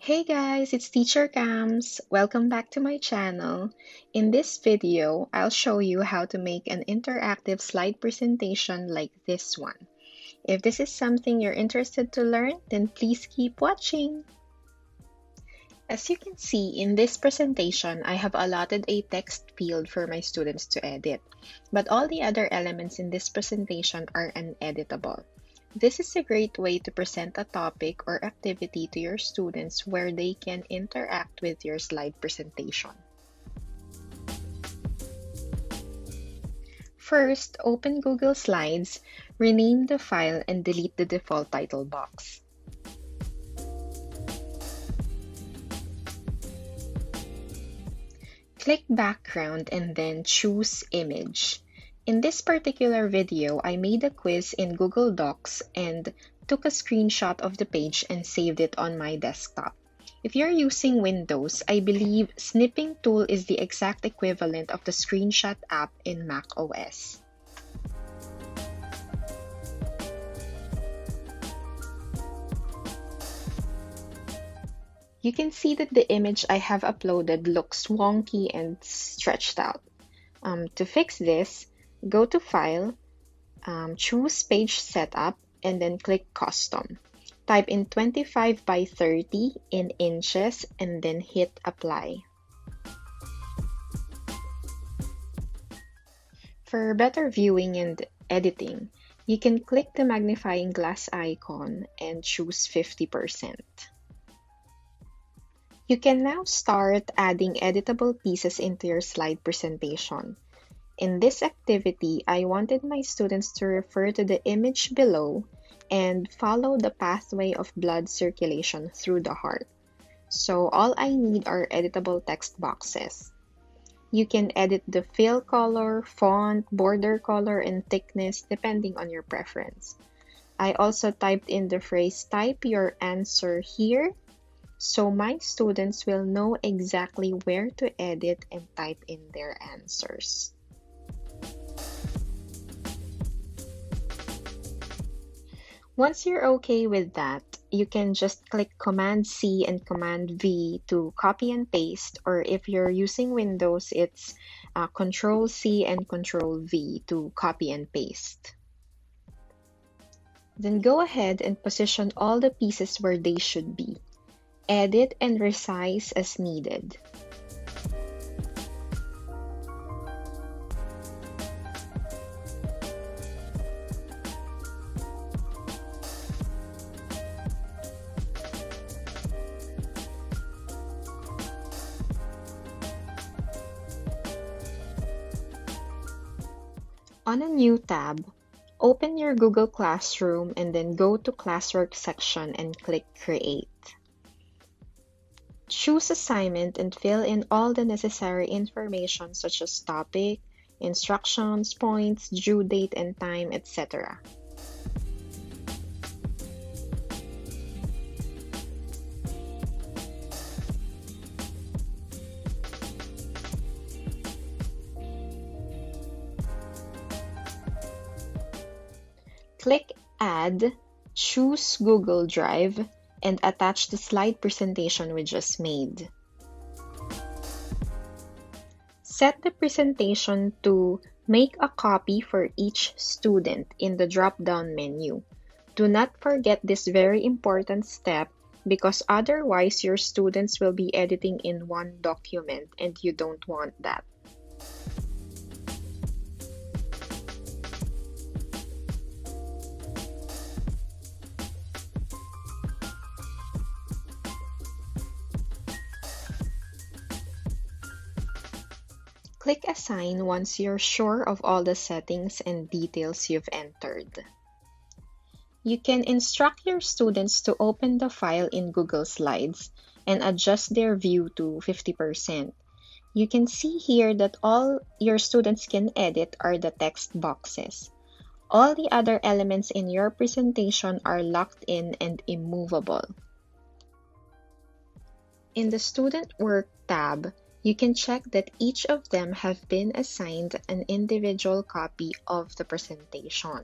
Hey guys, it's Teacher Cams. Welcome back to my channel. In this video, I'll show you how to make an interactive slide presentation like this one. If this is something you're interested to learn, then please keep watching. As you can see in this presentation, I have allotted a text field for my students to edit, but all the other elements in this presentation are uneditable. This is a great way to present a topic or activity to your students where they can interact with your slide presentation. First, open Google Slides, rename the file, and delete the default title box. Click Background and then choose Image. In this particular video, I made a quiz in Google Docs and took a screenshot of the page and saved it on my desktop. If you're using Windows, I believe Snipping Tool is the exact equivalent of the Screenshot app in Mac OS. You can see that the image I have uploaded looks wonky and stretched out. To fix this, go to File, choose Page Setup, and then click Custom. Type in 25 by 30 in inches and then hit Apply. For better viewing and editing, you can click the magnifying glass icon and choose 50%. You can now start adding editable pieces into your slide presentation. In this activity, I wanted my students to refer to the image below and follow the pathway of blood circulation through the heart. So all I need are editable text boxes. You can edit the fill color, font, border color, and thickness depending on your preference. I also typed in the phrase "type your answer here" so my students will know exactly where to edit and type in their answers. Once you're okay with that, you can just click Command C and Command V to copy and paste, or if you're using Windows, it's Control C and Control V to copy and paste. Then go ahead and position all the pieces where they should be. Edit and resize as needed. On a new tab, open your Google Classroom and then go to Classwork section and click Create. Choose Assignment and fill in all the necessary information such as topic, instructions, points, due date and time, etc. Click Add, choose Google Drive, and attach the slide presentation we just made. Set the presentation to Make a copy for each student in the drop-down menu. Do not forget this very important step because otherwise your students will be editing in one document and you don't want that. Click Assign once you're sure of all the settings and details you've entered. You can instruct your students to open the file in Google Slides and adjust their view to 50%. You can see here that all your students can edit are the text boxes. All the other elements in your presentation are locked in and immovable. In the Student Work tab, you can check that each of them have been assigned an individual copy of the presentation.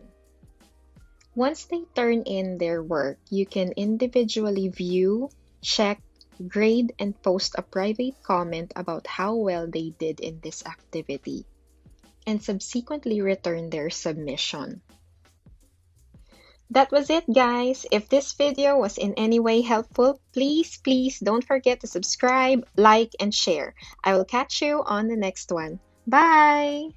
Once they turn in their work, you can individually view, check, grade, and post a private comment about how well they did in this activity, and subsequently return their submission. That was it, guys. If this video was in any way helpful, please don't forget to subscribe, like, and share. I will catch you on the next one. Bye!